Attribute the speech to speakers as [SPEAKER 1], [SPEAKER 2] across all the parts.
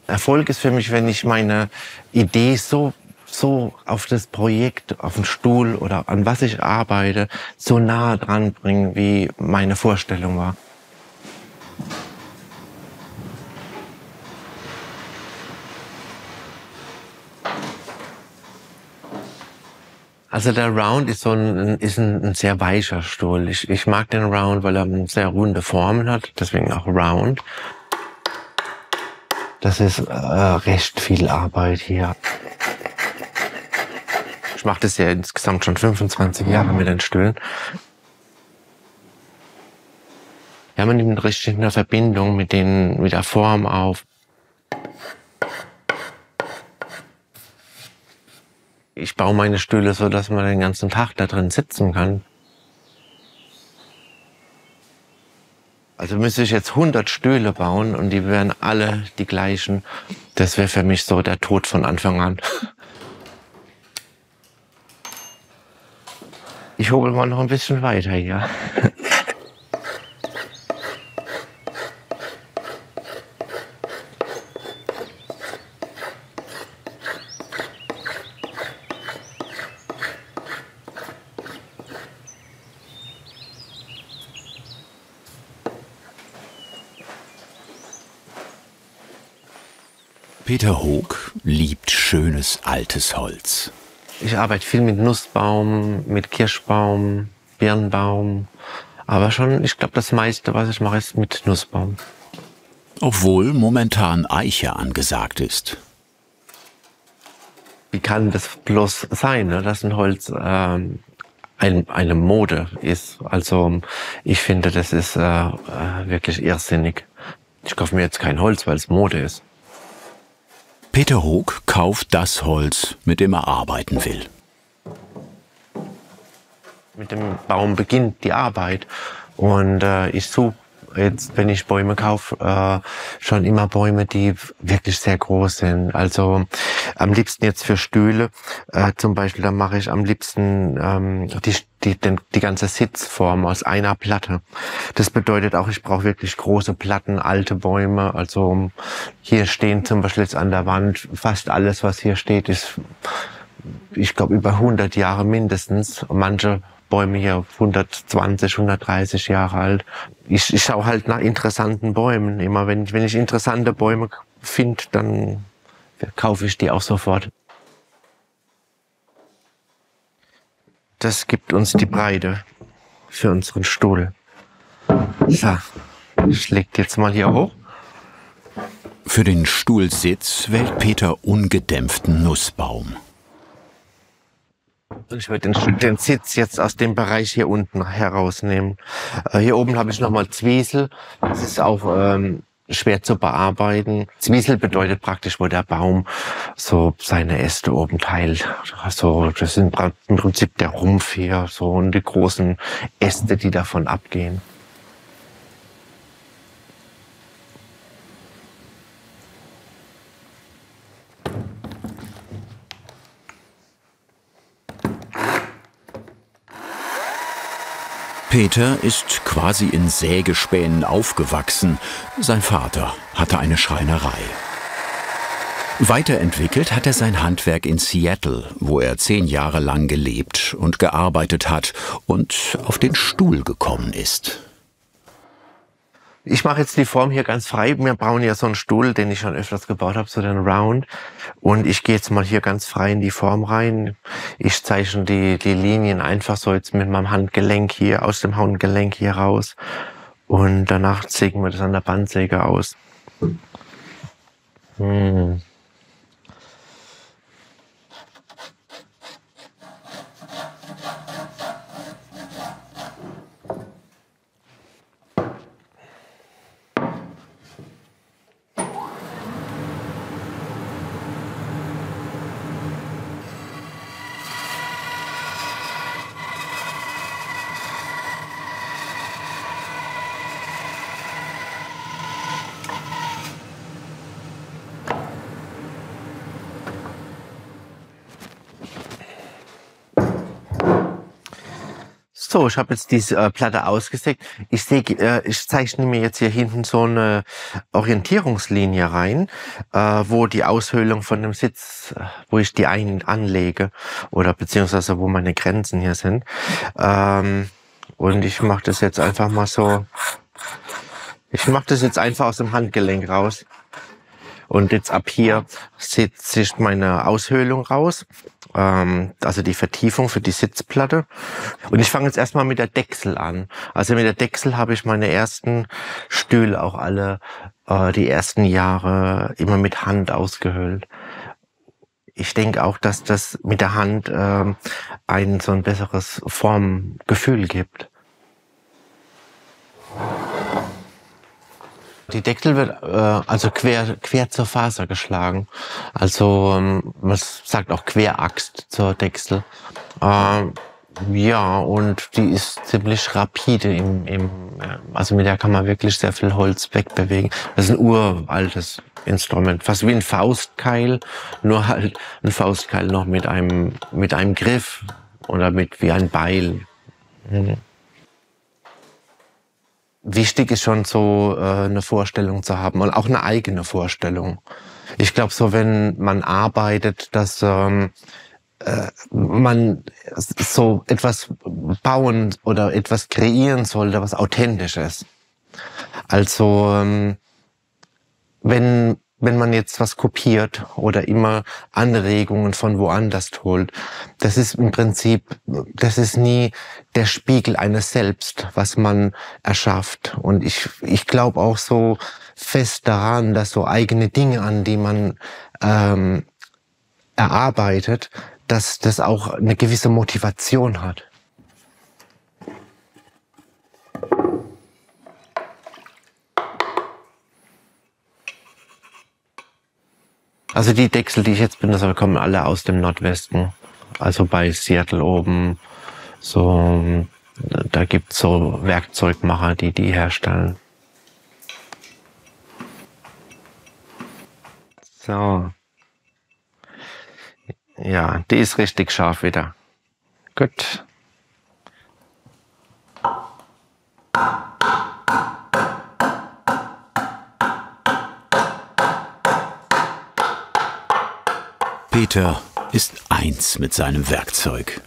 [SPEAKER 1] Erfolg ist für mich, wenn ich meine Idee so auf das Projekt, auf den Stuhl oder an was ich arbeite, so nah dran bringe, wie meine Vorstellung war. Also der Round ist ein sehr weicher Stuhl. Ich mag den Round, weil er sehr runde Formen hat, deswegen auch Round. Das ist recht viel Arbeit hier. Ich mache das ja insgesamt schon 25 Jahre mit den Stühlen. Ja, man nimmt richtig eine Verbindung mit der Form auf. Ich baue meine Stühle so, dass man den ganzen Tag da drin sitzen kann. Also müsste ich jetzt 100 Stühle bauen und die wären alle die gleichen. Das wäre für mich so der Tod von Anfang an. Ich hobel mal noch ein bisschen weiter hier.
[SPEAKER 2] Peter Hoog liebt schönes altes Holz.
[SPEAKER 1] Ich arbeite viel mit Nussbaum, mit Kirschbaum, Birnbaum. Aber schon, ich glaube, das meiste, was ich mache, ist mit Nussbaum.
[SPEAKER 2] Obwohl momentan Eiche angesagt ist.
[SPEAKER 1] Wie kann das bloß sein, ne, dass ein Holz eine Mode ist? Also ich finde, das ist wirklich irrsinnig. Ich kaufe mir jetzt kein Holz, weil es Mode ist.
[SPEAKER 2] Peter Hoog kauft das Holz, mit dem er arbeiten will.
[SPEAKER 1] Mit dem Baum beginnt die Arbeit und ich suche jetzt, wenn ich Bäume kaufe, schon immer Bäume, die wirklich sehr groß sind. Also am liebsten jetzt für Stühle, zum Beispiel, da mache ich am liebsten die ganze Sitzform aus einer Platte. Das bedeutet auch, ich brauche wirklich große Platten, alte Bäume. Also hier stehen zum Beispiel jetzt an der Wand, fast alles, was hier steht, ist, ich glaube, über 100 Jahre mindestens. Manche Bäume hier 120, 130 Jahre alt. Ich schaue halt nach interessanten Bäumen. Immer wenn ich interessante Bäume finde, dann kaufe ich die auch sofort. Das gibt uns die Breite für unseren Stuhl. So, ich leg jetzt mal hier hoch.
[SPEAKER 2] Für den Stuhlsitz wählt Peter ungedämpften Nussbaum.
[SPEAKER 1] Ich würde den Sitz jetzt aus dem Bereich hier unten herausnehmen. Hier oben habe ich nochmal Zwiesel. Das ist auch schwer zu bearbeiten. Zwiesel bedeutet praktisch, wo der Baum so seine Äste oben teilt. Also das ist im Prinzip der Rumpf hier, so, und die großen Äste, die davon abgehen.
[SPEAKER 2] Peter ist quasi in Sägespänen aufgewachsen. Sein Vater hatte eine Schreinerei. Weiterentwickelt hat er sein Handwerk in Seattle, wo er 10 Jahre lang gelebt und gearbeitet hat und auf den Stuhl gekommen ist.
[SPEAKER 1] Ich mache jetzt die Form hier ganz frei. Wir bauen ja so einen Stuhl, den ich schon öfters gebaut habe, so den Round. Und ich gehe jetzt mal hier ganz frei in die Form rein. Ich zeichne die Linien einfach so jetzt mit meinem Handgelenk hier, aus dem Handgelenk hier raus. Und danach sägen wir das an der Bandsäge aus. So, ich habe jetzt diese Platte ausgesägt. Ich zeichne mir jetzt hier hinten so eine Orientierungslinie rein, wo die Aushöhlung von dem Sitz, wo ich die anlege oder beziehungsweise wo meine Grenzen hier sind. Und ich mache das jetzt einfach mal so. Ich mache das jetzt einfach aus dem Handgelenk raus. Und jetzt ab hier setze ich meine Aushöhlung raus, also die Vertiefung für die Sitzplatte. Und ich fange jetzt erstmal mit der Dechsel an. Also mit der Dechsel habe ich meine ersten Stühle auch alle die ersten Jahre immer mit Hand ausgehöhlt. Ich denke auch, dass das mit der Hand ein so ein besseres Formgefühl gibt. Die Dechsel wird also quer zur Faser geschlagen. Also man sagt auch Queraxt zur Dechsel. Ja, und die ist ziemlich rapide also mit der kann man wirklich sehr viel Holz wegbewegen. Das ist ein uraltes Instrument, fast wie ein Faustkeil, nur halt ein Faustkeil noch mit einem Griff oder wie ein Beil. Wichtig ist schon so eine Vorstellung zu haben und auch eine eigene Vorstellung. Ich glaube so, wenn man arbeitet, dass man so etwas bauen oder etwas kreieren sollte, was authentisch ist. Also wenn man jetzt was kopiert oder immer Anregungen von woanders holt, das ist im Prinzip, das ist nie der Spiegel eines Selbst, was man erschafft. Und ich glaube auch so fest daran, dass so eigene Dinge, an die man erarbeitet, dass das auch eine gewisse Motivation hat. Also die Dechsel, die ich jetzt benutze, kommen alle aus dem Nordwesten. Also bei Seattle oben. So, da gibt's so Werkzeugmacher, die herstellen. So. Ja, die ist richtig scharf wieder. Gut.
[SPEAKER 2] Peter ist eins mit seinem Werkzeug.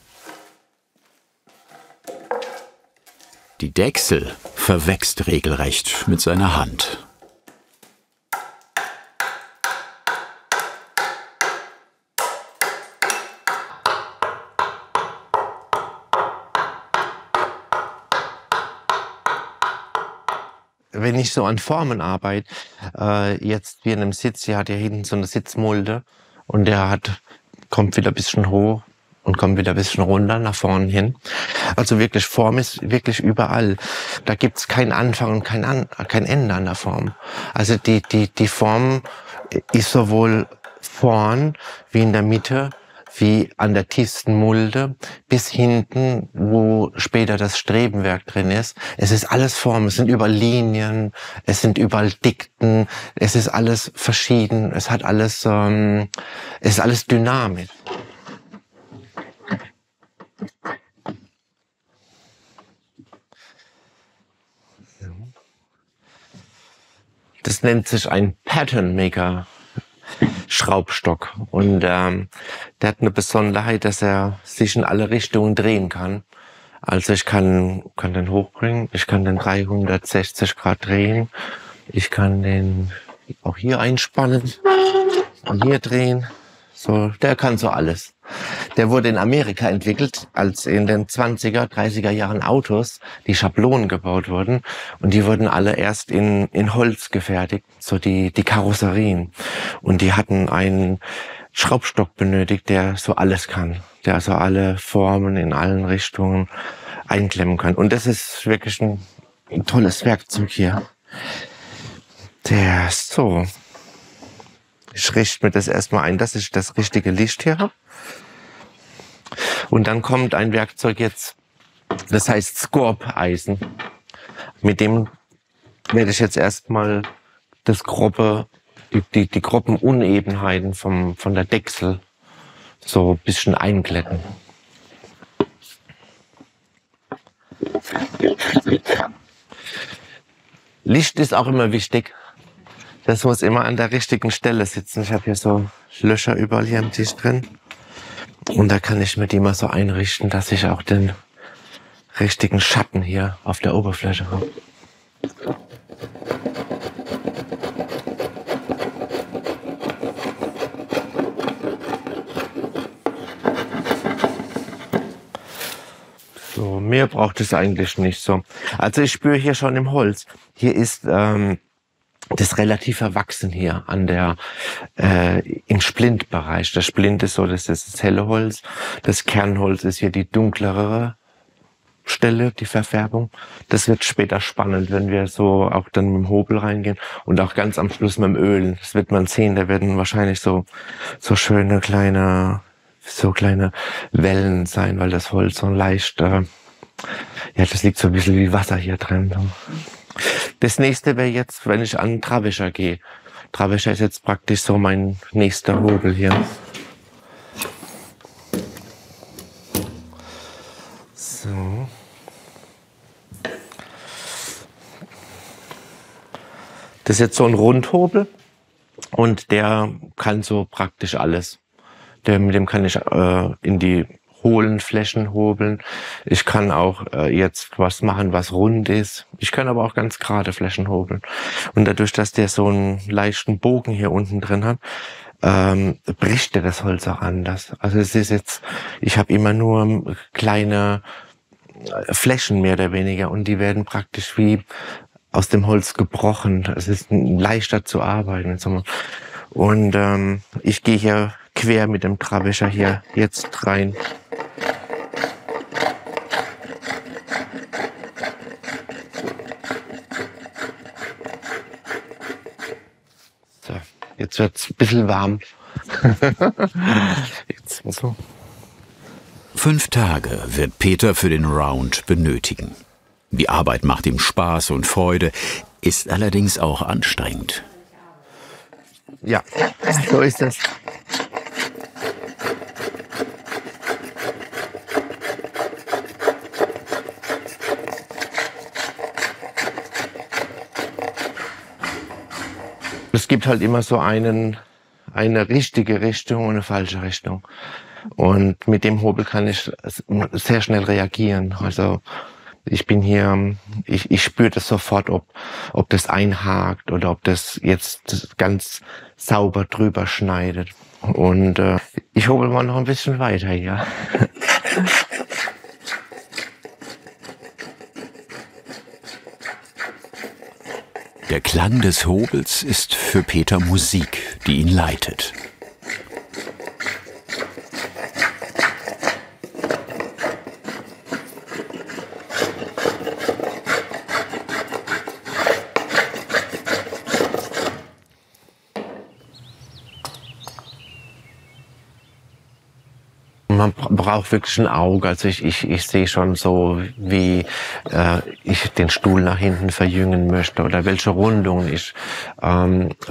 [SPEAKER 2] Die Dechsel verwächst regelrecht mit seiner Hand.
[SPEAKER 1] Wenn ich so an Formen arbeite, jetzt wie in einem Sitz, hier hat ja hinten so eine Sitzmulde und kommt wieder ein bisschen hoch und kommt wieder ein bisschen runter nach vorne hin. Also wirklich, Form ist wirklich überall. Da gibt's kein Anfang und kein Ende an der Form. Also die Form ist sowohl vorn wie in der Mitte, wie an der tiefsten Mulde, bis hinten, wo später das Strebenwerk drin ist. Es ist alles Form, es sind überall Linien, es sind überall Dikten, es ist alles verschieden, es ist alles dynamisch. Das nennt sich ein Pattern Maker Schraubstock und der hat eine Besonderheit, dass er sich in alle Richtungen drehen kann. Also ich kann den hochbringen, ich kann den 360 Grad drehen, ich kann den auch hier einspannen und hier drehen. So, der kann so alles. Der wurde in Amerika entwickelt, als in den 20er, 30er Jahren Autos die Schablonen gebaut wurden. Und die wurden alle erst in Holz gefertigt, so die Karosserien. Und die hatten einen Schraubstock benötigt, der so alles kann. Der also alle Formen in allen Richtungen einklemmen kann. Und das ist wirklich ein tolles Werkzeug hier. Der ist so. Ich richte mir das erstmal ein, dass ich das richtige Licht hier habe. Und dann kommt ein Werkzeug jetzt, das heißt Scorp-Eisen. Mit dem werde ich jetzt erstmal die groben Unebenheiten von der Dechsel so ein bisschen einglätten. Licht ist auch immer wichtig. Das muss immer an der richtigen Stelle sitzen. Ich habe hier so Löcher überall hier am Tisch drin. Und da kann ich mir die mal so einrichten, dass ich auch den richtigen Schatten hier auf der Oberfläche habe. So, mehr braucht es eigentlich nicht so. Also ich spüre hier schon im Holz. Hier ist das relativ verwachsen hier an der im Splintbereich. Der Splint ist so, das ist das helle Holz. Das Kernholz ist hier die dunklere Stelle, die Verfärbung. Das wird später spannend, wenn wir so auch dann mit dem Hobel reingehen und auch ganz am Schluss mit dem Öl. Das wird man sehen. Da werden wahrscheinlich so schöne kleine Wellen sein, weil das Holz so leicht, ja, das liegt so ein bisschen wie Wasser hier drin. Das nächste wäre jetzt, wenn ich an Travischer gehe. Travischer ist jetzt praktisch so mein nächster Hobel hier. So. Das ist jetzt so ein Rundhobel und der kann so praktisch alles. Mit dem kann ich in die hohlen Flächen hobeln. Ich kann auch jetzt was machen, was rund ist. Ich kann aber auch ganz gerade Flächen hobeln. Und dadurch, dass der so einen leichten Bogen hier unten drin hat, bricht der das Holz auch anders. Also es ist jetzt, ich habe immer nur kleine Flächen mehr oder weniger und die werden praktisch wie aus dem Holz gebrochen. Es ist leichter zu arbeiten. Und ich gehe hier quer mit dem Travischer hier jetzt rein. So, jetzt wird's ein bisschen warm. Jetzt so.
[SPEAKER 2] 5 Tage wird Peter für den Round benötigen. Die Arbeit macht ihm Spaß und Freude, ist allerdings auch anstrengend.
[SPEAKER 1] Ja, so ist das. Es gibt halt immer so eine richtige Richtung und eine falsche Richtung. Und mit dem Hobel kann ich sehr schnell reagieren. Also ich bin hier, ich spüre das sofort, ob das einhakt oder ob das jetzt ganz sauber drüber schneidet. Und ich hobel mal noch ein bisschen weiter hier.
[SPEAKER 2] Der Klang des Hobels ist für Peter Musik, die ihn leitet.
[SPEAKER 1] Man braucht wirklich ein Auge. Also ich sehe schon so, wie ich den Stuhl nach hinten verjüngen möchte oder welche Rundungen ich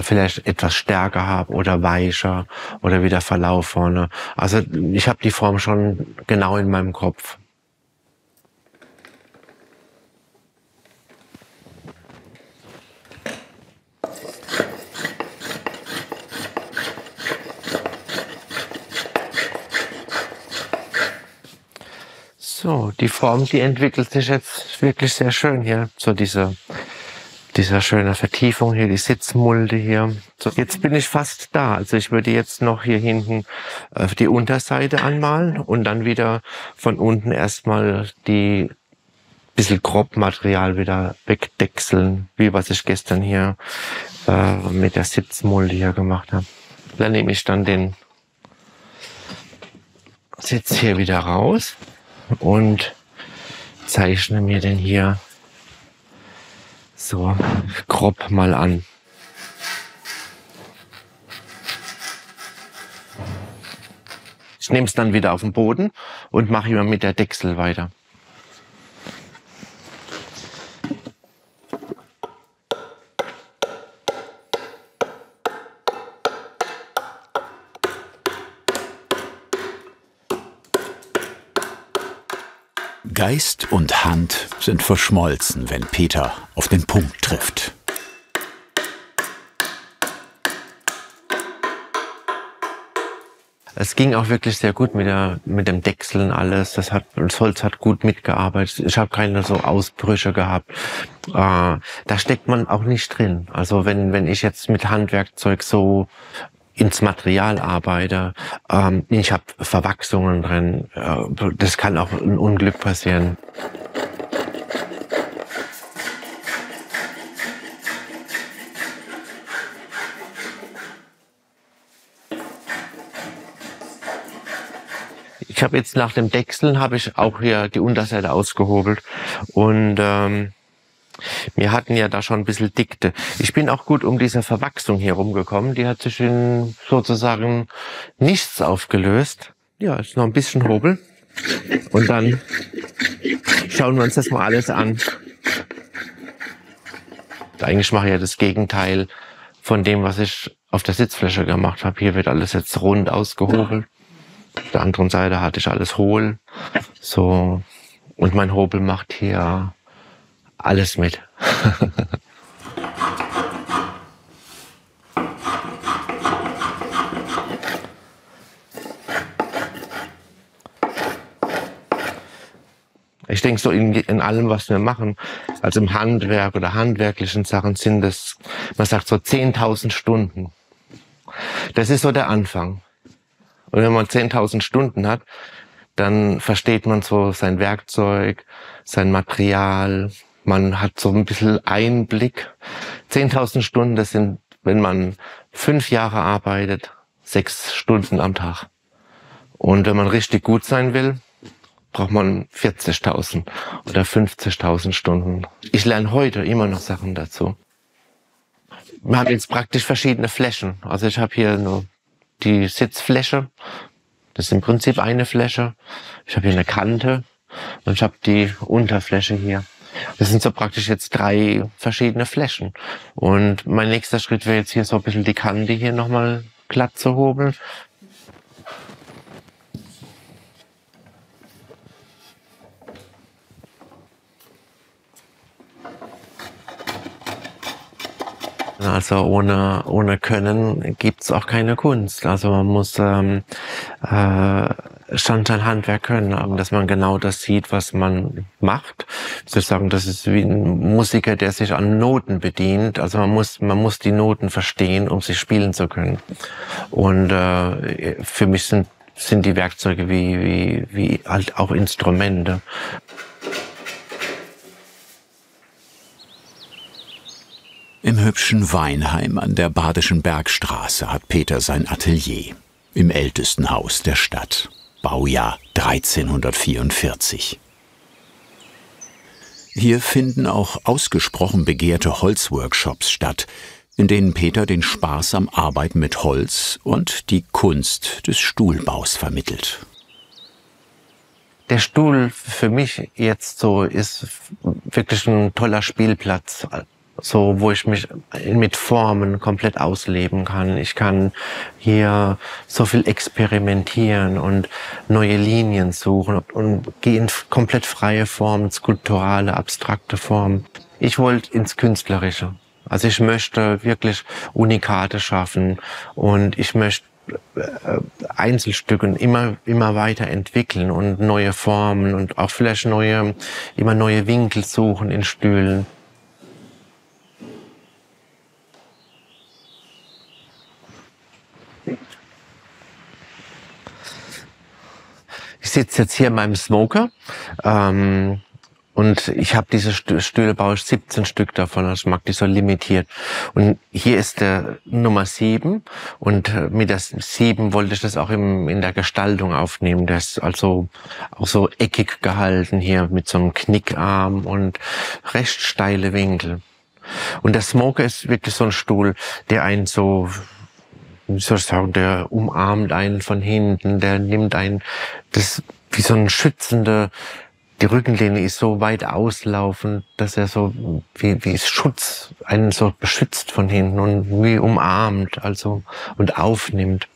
[SPEAKER 1] vielleicht etwas stärker habe oder weicher oder wieder Verlauf vorne. Also ich habe die Form schon genau in meinem Kopf. So, die Form, die entwickelt sich jetzt wirklich sehr schön hier. So dieser schöne Vertiefung hier, die Sitzmulde hier. So, jetzt bin ich fast da. Also ich würde jetzt noch hier hinten die Unterseite anmalen und dann wieder von unten erstmal die bisschen Grobmaterial wieder wegdechseln, wie was ich gestern hier mit der Sitzmulde hier gemacht habe. Dann nehme ich dann den Sitz hier wieder raus und zeichne mir den hier so grob mal an. Ich nehme es dann wieder auf den Boden und mache immer mit der Dechsel weiter.
[SPEAKER 2] Geist und Hand sind verschmolzen, wenn Peter auf den Punkt trifft.
[SPEAKER 1] Es ging auch wirklich sehr gut mit dem Dechseln alles. Das Holz hat gut mitgearbeitet. Ich habe keine so Ausbrüche gehabt. Da steckt man auch nicht drin. Also wenn ich jetzt mit Handwerkzeug so ins Material arbeite, ich habe Verwachsungen drin. Das kann auch ein Unglück passieren. Ich habe jetzt nach dem Dechseln habe ich auch hier die Unterseite ausgehobelt und wir hatten ja da schon ein bisschen Dicke. Ich bin auch gut um diese Verwachsung hier rumgekommen. Die hat sich in sozusagen nichts aufgelöst. Ja, ist noch ein bisschen Hobel und dann schauen wir uns das mal alles an. Eigentlich mache ich ja das Gegenteil von dem, was ich auf der Sitzfläche gemacht habe. Hier wird alles jetzt rund ausgehobelt. Auf der anderen Seite hatte ich alles hohl. So. Und mein Hobel macht hier alles mit. Ich denke, so in allem, was wir machen, also im Handwerk oder handwerklichen Sachen, sind es, man sagt so 10.000 Stunden. Das ist so der Anfang. Und wenn man 10.000 Stunden hat, dann versteht man so sein Werkzeug, sein Material. Man hat so ein bisschen Einblick. 10.000 Stunden, das sind, wenn man 5 Jahre arbeitet, 6 Stunden am Tag. Und wenn man richtig gut sein will, braucht man 40.000 oder 50.000 Stunden. Ich lerne heute immer noch Sachen dazu. Wir haben jetzt praktisch verschiedene Flächen. Also ich habe hier nur die Sitzfläche. Das ist im Prinzip eine Fläche. Ich habe hier eine Kante und ich habe die Unterfläche hier. Das sind so praktisch jetzt 3 verschiedene Flächen. Und mein nächster Schritt wäre jetzt hier so ein bisschen die Kante hier nochmal glatt zu hobeln. Also ohne Können gibt's auch keine Kunst. Also man muss schon sein Handwerk können, dass man genau das sieht, was man macht. Sozusagen, das ist wie ein Musiker, der sich an Noten bedient. Also man muss die Noten verstehen, um sie spielen zu können. Und für mich sind die Werkzeuge wie halt auch Instrumente.
[SPEAKER 2] Im hübschen Weinheim an der Badischen Bergstraße hat Peter sein Atelier. Im ältesten Haus der Stadt. Baujahr 1344. Hier finden auch ausgesprochen begehrte Holzworkshops statt, in denen Peter den Spaß am Arbeiten mit Holz und die Kunst des Stuhlbaus vermittelt.
[SPEAKER 1] Der Stuhl für mich jetzt so ist wirklich ein toller Spielplatz. So, wo ich mich mit Formen komplett ausleben kann. Ich kann hier so viel experimentieren und neue Linien suchen und gehe in komplett freie Formen, skulpturale, abstrakte Formen. Ich wollte ins Künstlerische. Also ich möchte wirklich Unikate schaffen und ich möchte Einzelstücke immer weiter entwickeln und neue Formen und auch vielleicht immer neue Winkel suchen in Stühlen. Ich sitze jetzt hier in meinem Smoker und ich habe diese Stühle, baue ich 17 Stück davon, also ich mag die so limitiert. Und hier ist der Nummer 7 und mit der 7 wollte ich das auch in der Gestaltung aufnehmen. Der ist also auch so eckig gehalten hier mit so einem Knickarm und recht steile Winkel. Und der Smoker ist wirklich so ein Stuhl, der einen so, wie soll ich sagen, der umarmt einen von hinten, der nimmt einen, das wie so ein schützender, die Rückenlehne ist so weit auslaufend, dass er so wie Schutz einen so beschützt von hinten und wie umarmt, also und aufnimmt.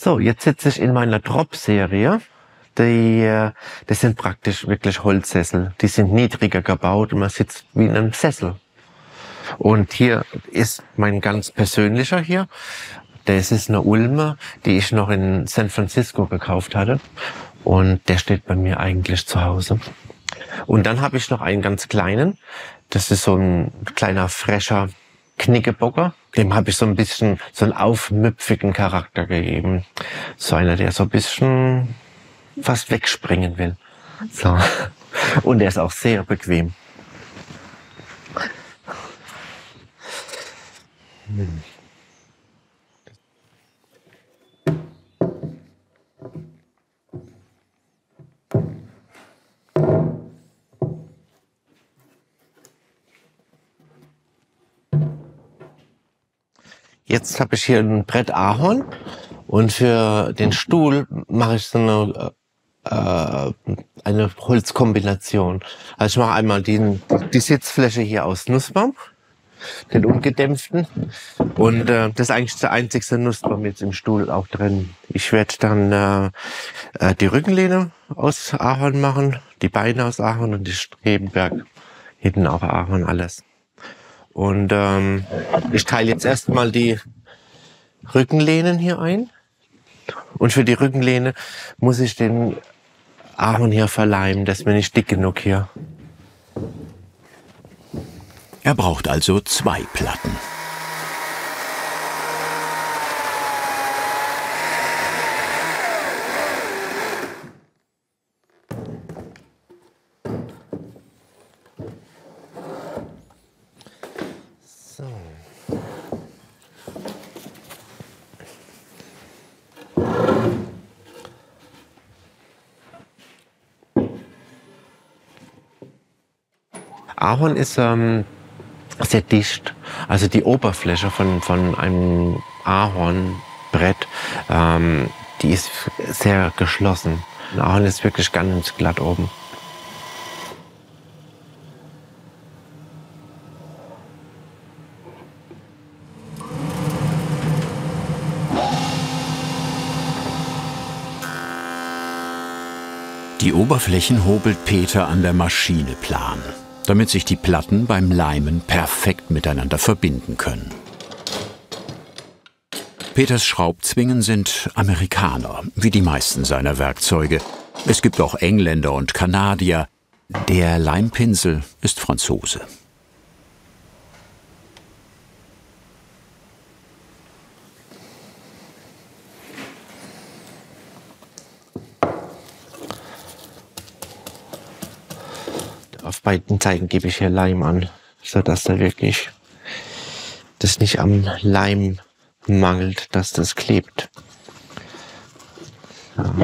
[SPEAKER 1] So, jetzt sitze ich in meiner Drop-Serie. Das sind praktisch wirklich Holzsessel. Die sind niedriger gebaut und man sitzt wie in einem Sessel. Und hier ist mein ganz persönlicher hier. Das ist eine Ulme, die ich noch in San Francisco gekauft hatte. Und der steht bei mir eigentlich zu Hause. Und dann habe ich noch einen ganz kleinen. Das ist so ein kleiner, frecher Knickebocker. Dem habe ich so ein bisschen so einen aufmüpfigen Charakter gegeben. So einer, der so ein bisschen fast wegspringen will. So. Und der ist auch sehr bequem. Jetzt habe ich hier ein Brett Ahorn und für den Stuhl mache ich so eine Holzkombination. Also ich mache einmal die Sitzfläche hier aus Nussbaum, den ungedämpften, und das ist eigentlich der einzigste Nussbaum jetzt im Stuhl auch drin. Ich werde dann die Rückenlehne aus Ahorn machen, die Beine aus Ahorn und die Strebenberg hinten auch Ahorn alles. Und ich teile jetzt erstmal die Rückenlehnen hier ein. Und für die Rückenlehne muss ich den Ahorn hier verleimen. Das ist mir nicht dick genug hier.
[SPEAKER 2] Er braucht also 2 Platten.
[SPEAKER 1] Ahorn ist sehr dicht. Also die Oberfläche von einem Ahornbrett, die ist sehr geschlossen. Ahorn ist wirklich ganz glatt oben.
[SPEAKER 2] Die Oberflächen hobelt Peter an der Maschine plan, damit sich die Platten beim Leimen perfekt miteinander verbinden können. Peters Schraubzwingen sind Amerikaner, wie die meisten seiner Werkzeuge. Es gibt auch Engländer und Kanadier. Der Leimpinsel ist Franzose.
[SPEAKER 1] Auf beiden Seiten gebe ich hier Leim an, sodass da wirklich das nicht am Leim mangelt, dass das klebt. Ja.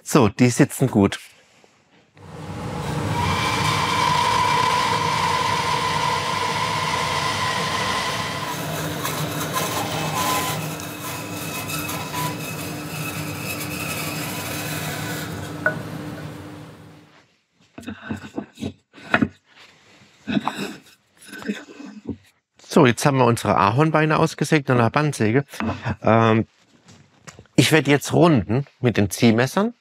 [SPEAKER 1] So, die sitzen gut. So, jetzt haben wir unsere Ahornbeine ausgesägt und eine Bandsäge. Ich werde jetzt runden mit den Ziehmessern.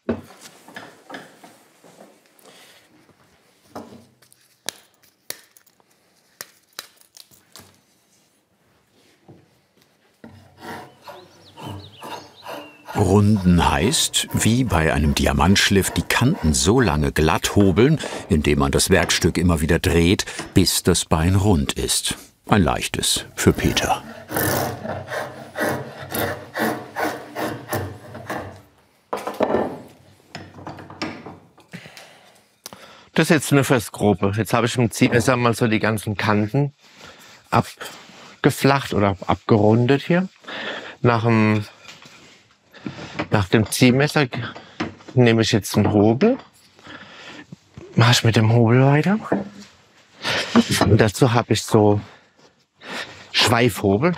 [SPEAKER 2] Runden heißt, wie bei einem Diamantschliff, die Kanten so lange glatt hobeln, indem man das Werkstück immer wieder dreht, bis das Bein rund ist. Ein leichtes für Peter.
[SPEAKER 1] Das ist jetzt nur fürs Grobe. Jetzt habe ich mit dem Ziehmesser mal so die ganzen Kanten abgeflacht oder abgerundet hier. Nach dem, nach dem Ziehmesser nehme ich jetzt einen Hobel. Mache ich mit dem Hobel weiter. Und dazu habe ich so Schweifhobel.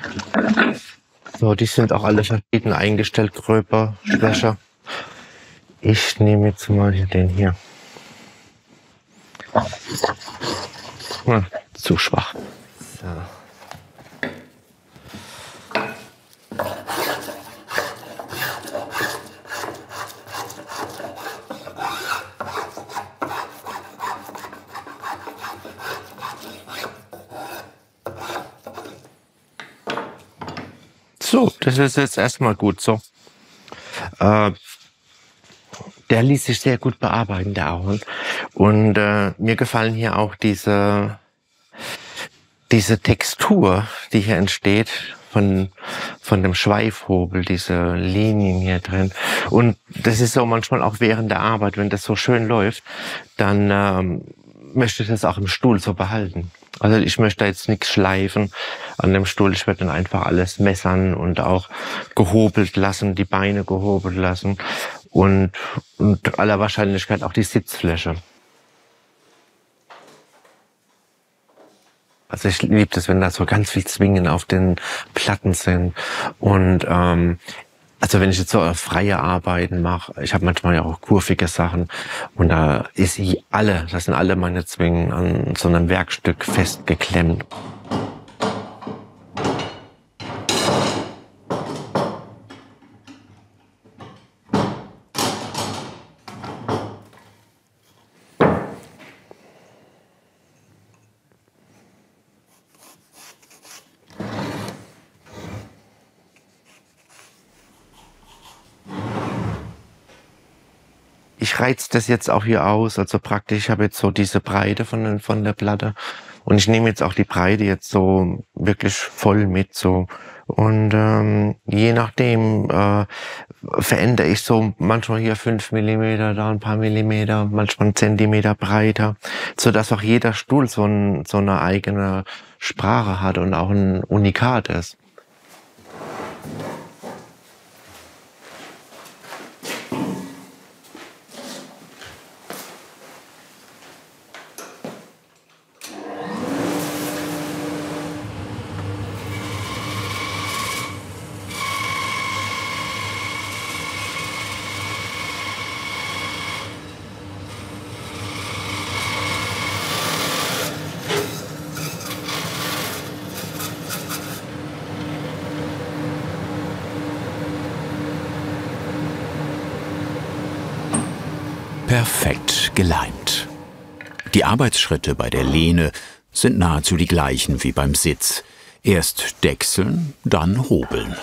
[SPEAKER 1] So, die sind auch alle verschieden eingestellt, gröber, schwächer. Ich nehme jetzt mal den hier. Zu schwach. So. So, das ist jetzt erstmal gut so. Der ließ sich sehr gut bearbeiten, der Ahorn. Und mir gefallen hier auch diese Textur, die hier entsteht von dem Schweifhobel, diese Linien hier drin. Und das ist so manchmal auch während der Arbeit, wenn das so schön läuft, dann möchte ich das auch im Stuhl so behalten. Also ich möchte jetzt nichts schleifen an dem Stuhl. Ich werde dann einfach alles messern und auch gehobelt lassen, die Beine gehobelt lassen und aller Wahrscheinlichkeit auch die Sitzfläche. Also ich liebe das, wenn da so ganz viel Zwingen auf den Platten sind. Und also wenn ich jetzt so freie Arbeiten mache, ich habe manchmal ja auch kurvige Sachen und da das sind alle meine Zwingen an so einem Werkstück festgeklemmt. Ich reiz das jetzt auch hier aus, also praktisch, ich habe jetzt so diese Breite von der Platte und ich nehme jetzt auch die Breite jetzt so wirklich voll mit so und je nachdem verändere ich so manchmal hier 5 Millimeter, da ein paar Millimeter, manchmal 1 Zentimeter breiter, so dass auch jeder Stuhl so eine eigene Sprache hat und auch ein Unikat ist.
[SPEAKER 2] Perfekt geleimt. Die Arbeitsschritte bei der Lehne sind nahezu die gleichen wie beim Sitz. Erst dechseln, dann hobeln.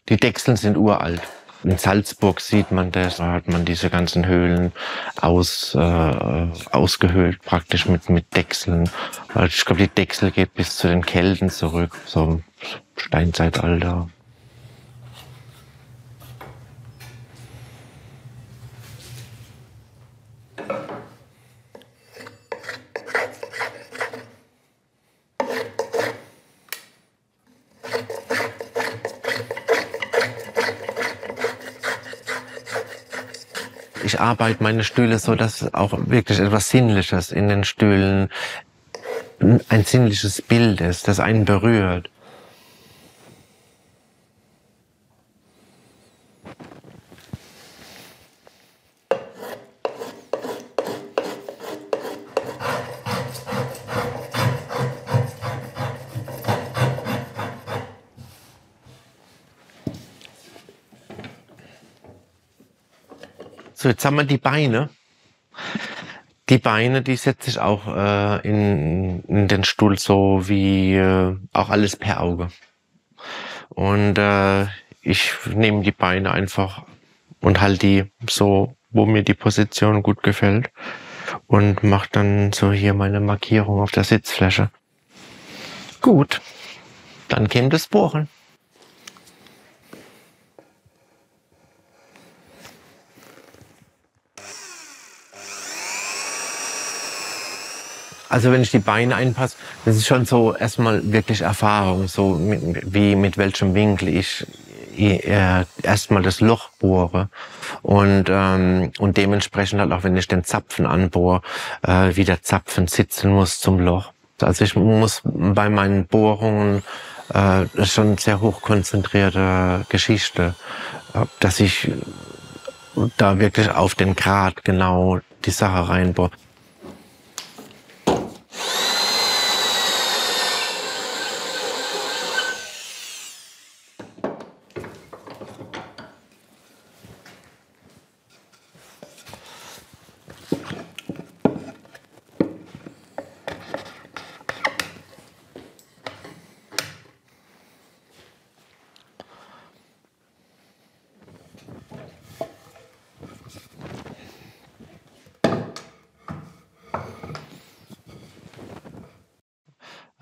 [SPEAKER 1] Die Dechseln sind uralt. In Salzburg sieht man das, da hat man diese ganzen Höhlen ausgehöhlt, praktisch mit Dechseln. Also ich glaube, die Dechsel geht bis zu den Kelten zurück, so im Steinzeitalter. Ich arbeite meine Stühle so, dass auch wirklich etwas Sinnliches in den Stühlen, ein sinnliches Bild ist, das einen berührt. So, jetzt haben wir die Beine. Die Beine, die setze ich auch in den Stuhl so wie auch alles per Auge. Und ich nehme die Beine einfach und halte die so, wo mir die Position gut gefällt. Und mache dann so hier meine Markierung auf der Sitzfläche. Gut, dann käme das Bohren. Also wenn ich die Beine einpasse, das ist schon so erstmal wirklich Erfahrung, so mit welchem Winkel ich erstmal das Loch bohre und dementsprechend halt auch, wenn ich den Zapfen anbohre, wie der Zapfen sitzen muss zum Loch. Also ich muss bei meinen Bohrungen das ist schon sehr hochkonzentrierte Geschichte, dass ich da wirklich auf den Grat genau die Sache reinbohre.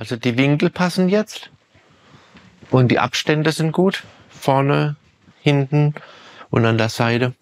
[SPEAKER 1] Also die Winkel passen jetzt und die Abstände sind gut, vorne, hinten und an der Seite.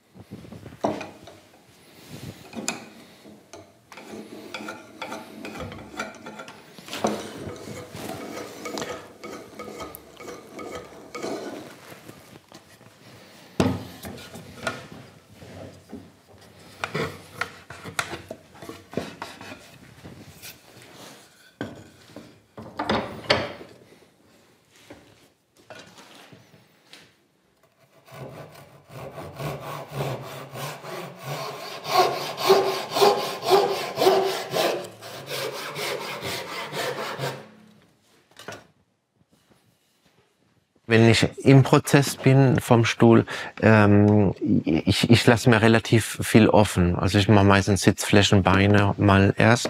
[SPEAKER 1] Wenn ich im Prozess bin vom Stuhl, ich lasse mir relativ viel offen. Also ich mache meistens Sitzflächen, Beine mal erst.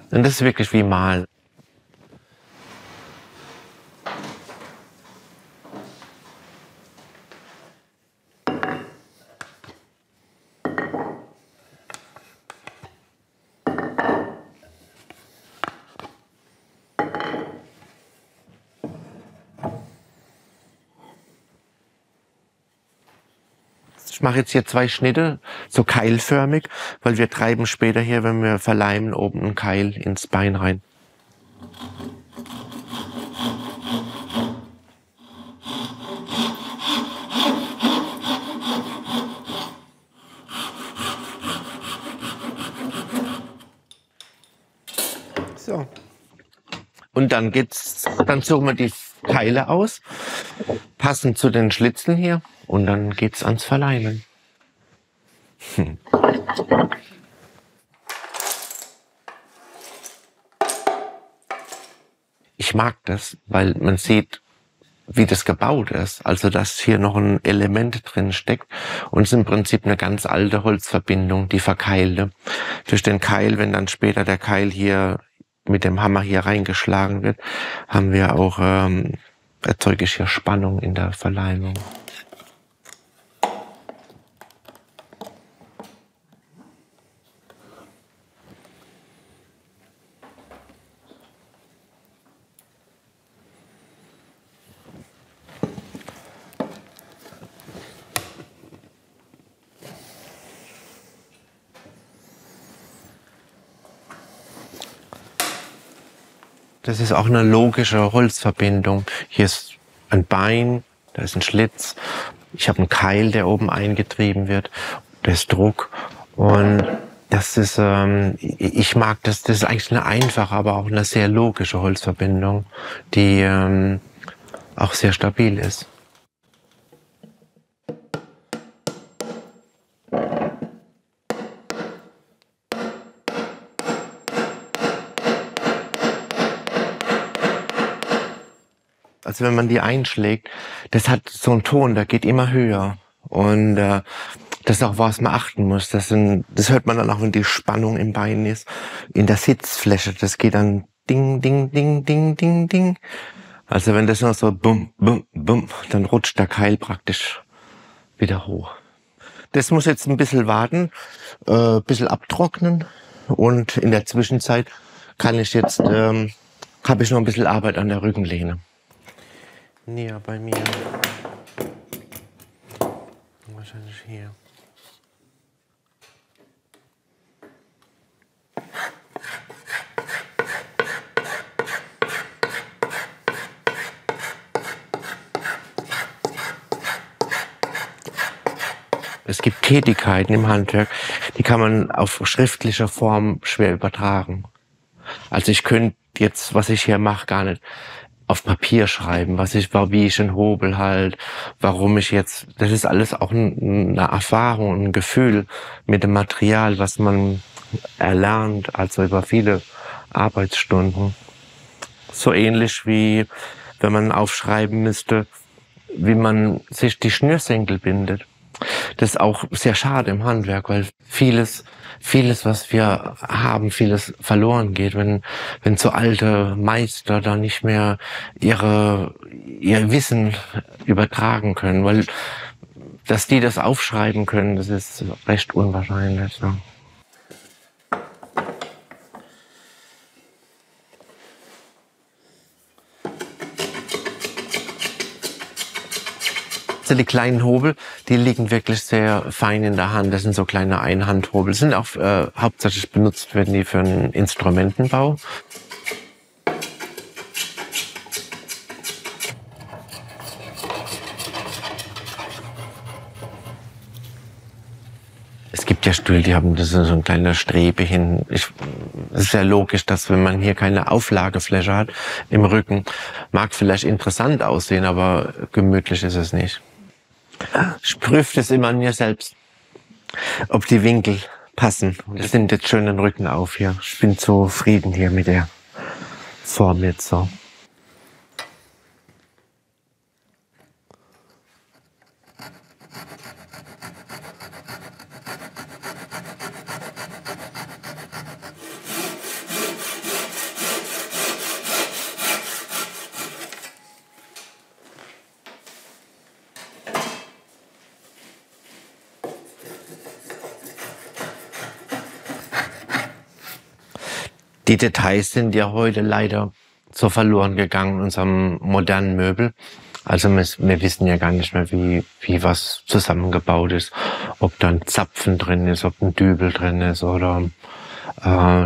[SPEAKER 1] Und das ist wirklich wie Malen. Ich mache jetzt hier 2 Schnitte, so keilförmig, weil wir treiben später hier, wenn wir verleimen, oben einen Keil ins Bein rein. So. Und dann suchen wir die Keile aus, passend zu den Schlitzen hier, und dann geht's ans Verleimen. Ich mag das, weil man sieht, wie das gebaut ist. Also, dass hier noch ein Element drin steckt und es ist im Prinzip eine ganz alte Holzverbindung, die verkeilte. Durch den Keil, wenn dann später der Keil hier mit dem Hammer hier reingeschlagen wird, haben wir auch, erzeuge ich hier Spannung in der Verleimung. Das ist auch eine logische Holzverbindung. Hier ist ein Bein, da ist ein Schlitz. Ich habe einen Keil, der oben eingetrieben wird. Da ist Druck. Und das ist, ich mag das. Das ist eigentlich eine einfache, aber auch eine sehr logische Holzverbindung, die auch sehr stabil ist. Also wenn man die einschlägt, das hat so einen Ton, der geht immer höher. Und das ist auch, was man achten muss. Das hört man dann auch, wenn die Spannung im Bein ist. In der Sitzfläche, das geht dann ding, ding, ding, ding, ding, ding. Also wenn das noch so bum, bum, bum, dann rutscht der Keil praktisch wieder hoch. Das muss jetzt ein bisschen warten, bisschen abtrocknen. Und in der Zwischenzeit habe ich noch ein bisschen Arbeit an der Rückenlehne. Näher bei mir. Wahrscheinlich hier. gibt Tätigkeiten im Handwerk, die kann man auf schriftlicher Form schwer übertragen. Also ich könnte jetzt, was ich hier mache, gar nicht auf Papier schreiben, wie ich einen Hobel halt, warum ich jetzt, das ist alles auch eine Erfahrung, ein Gefühl mit dem Material, was man erlernt, also über viele Arbeitsstunden. So ähnlich wie wenn man aufschreiben müsste, wie man sich die Schnürsenkel bindet. Das ist auch sehr schade im Handwerk, weil vieles, was wir haben, vieles verloren geht, wenn so alte Meister da nicht mehr ihr Wissen übertragen können, weil dass die das aufschreiben können, das ist recht unwahrscheinlich. Ja. Also die kleinen Hobel, die liegen wirklich sehr fein in der Hand. Das sind so kleine Einhandhobel. Sind auch hauptsächlich benutzt werden die für den Instrumentenbau. Es gibt ja Stühle, die haben das ist so ein kleiner Strebe hin. Es ist ja logisch, dass wenn man hier keine Auflagefläche hat im Rücken, mag vielleicht interessant aussehen, aber gemütlich ist es nicht. Ich prüfe das immer an mir selbst, ob die Winkel passen. Das sind jetzt schön den Rücken auf hier. Ich bin zufrieden hier mit der Form jetzt so. Die Details sind ja heute leider so verloren gegangen in unserem modernen Möbel. Also wir wissen ja gar nicht mehr, wie was zusammengebaut ist. Ob da ein Zapfen drin ist, ob ein Dübel drin ist oder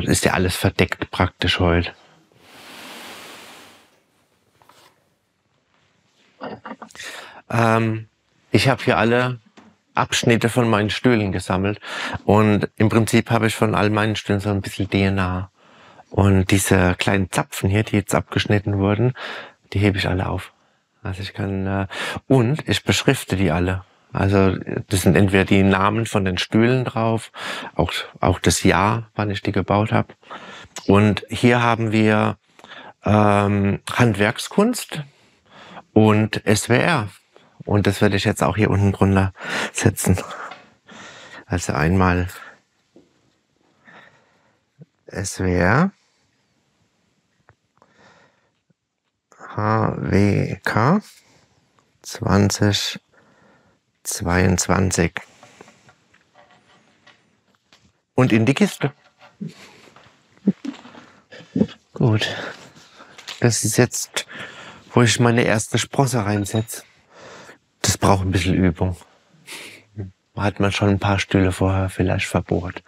[SPEAKER 1] ist ja alles verdeckt praktisch heute. Ich habe hier alle Abschnitte von meinen Stühlen gesammelt und im Prinzip habe ich von all meinen Stühlen so ein bisschen DNA. Und diese kleinen Zapfen hier, die jetzt abgeschnitten wurden, die hebe ich alle auf. Also ich kann und ich beschrifte die alle. Also das sind entweder die Namen von den Stühlen drauf, auch das Jahr, wann ich die gebaut habe. Und hier haben wir Handwerkskunst und SWR. Und das werde ich jetzt auch hier unten drunter setzen. Also einmal SWR. HWK 2022. Und in die Kiste. Gut. Das ist jetzt, wo ich meine erste Sprosse reinsetze. Das braucht ein bisschen Übung. Hat man schon ein paar Stühle vorher vielleicht verbohrt.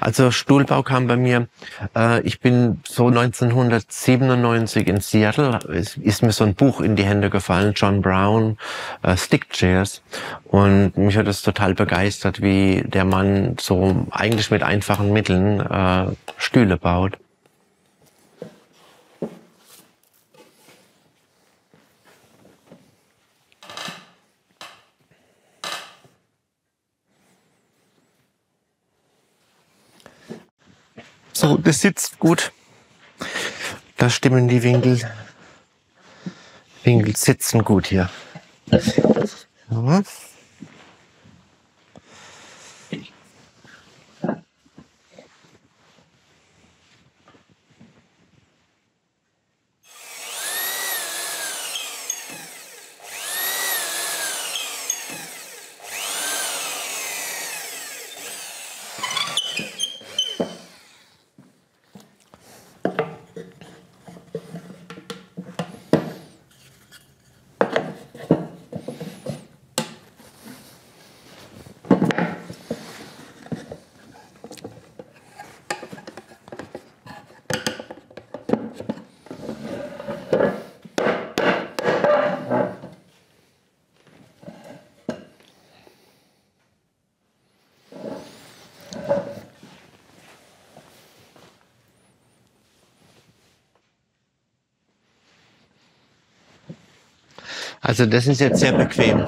[SPEAKER 1] Also Stuhlbau kam bei mir, ich bin so 1997 in Seattle, ist mir so ein Buch in die Hände gefallen, John Brown, Stick Chairs. Und mich hat es total begeistert, wie der Mann so eigentlich mit einfachen Mitteln Stühle baut. So, das sitzt gut. Da stimmen die Winkel sitzen gut hier. Ja. Also das ist jetzt sehr bequem.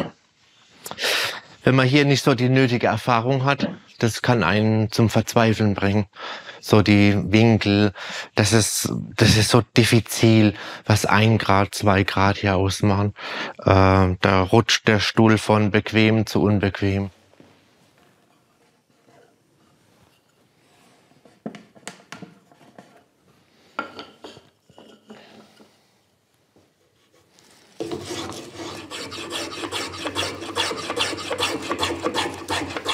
[SPEAKER 1] Wenn man hier nicht so die nötige Erfahrung hat, das kann einen zum Verzweifeln bringen. So die Winkel, das ist so diffizil, was 1 Grad, 2 Grad hier ausmachen. Da rutscht der Stuhl von bequem zu unbequem.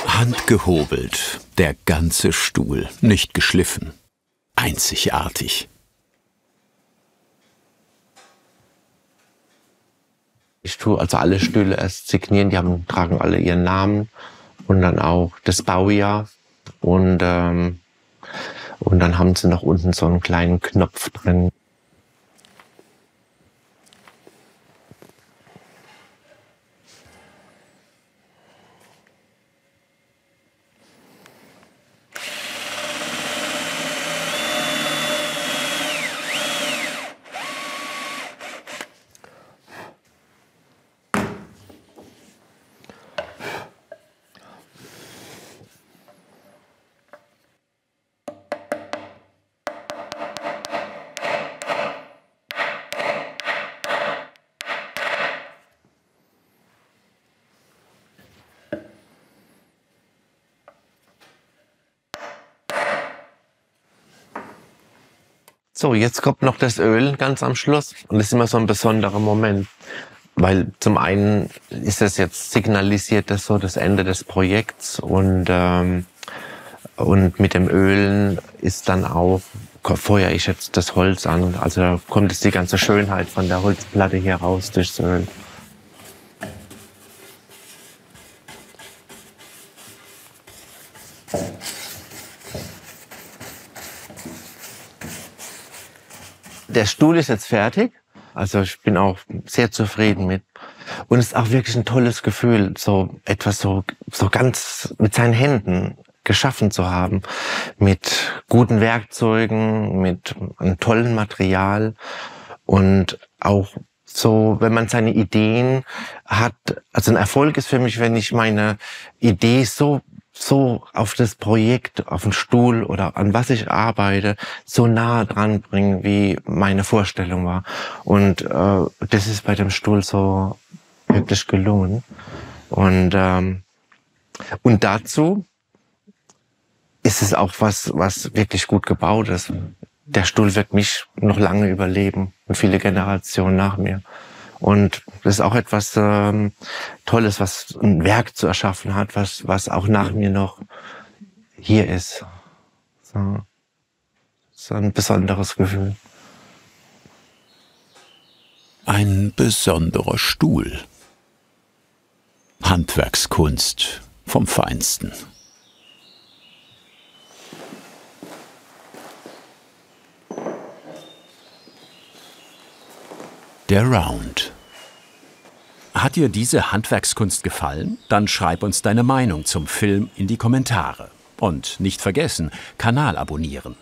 [SPEAKER 2] Handgehobelt, der ganze Stuhl, nicht geschliffen. Einzigartig.
[SPEAKER 1] Ich tue also alle Stühle erst signieren, tragen alle ihren Namen und dann auch das Baujahr. Und dann haben sie noch unten so einen kleinen Knopf drin. So, jetzt kommt noch das Öl ganz am Schluss und das ist immer so ein besonderer Moment, weil zum einen ist das jetzt signalisiert das so das Ende des Projekts und mit dem Ölen ist dann auch, feuere ich jetzt das Holz an, also da kommt jetzt die ganze Schönheit von der Holzplatte hier raus durchs Öl. Der Stuhl ist jetzt fertig, also ich bin auch sehr zufrieden mit. Und es ist auch wirklich ein tolles Gefühl, so etwas so ganz mit seinen Händen geschaffen zu haben, mit guten Werkzeugen, mit einem tollen Material und auch so, wenn man seine Ideen hat. Also ein Erfolg ist für mich, wenn ich meine Idee so auf das Projekt, auf den Stuhl oder an was ich arbeite, so nah dran bringen, wie meine Vorstellung war. Und das ist bei dem Stuhl so wirklich gelungen. Und dazu ist es auch was wirklich gut gebaut ist. Der Stuhl wird mich noch lange überleben und viele Generationen nach mir. Und das ist auch etwas Tolles, was ein Werk zu erschaffen hat, was auch nach mir noch hier ist. So. Das ist ein besonderes Gefühl.
[SPEAKER 2] Ein besonderer Stuhl. Handwerkskunst vom Feinsten. Der Round. Hat dir diese Handwerkskunst gefallen? Dann schreib uns deine Meinung zum Film in die Kommentare. Und nicht vergessen, Kanal abonnieren.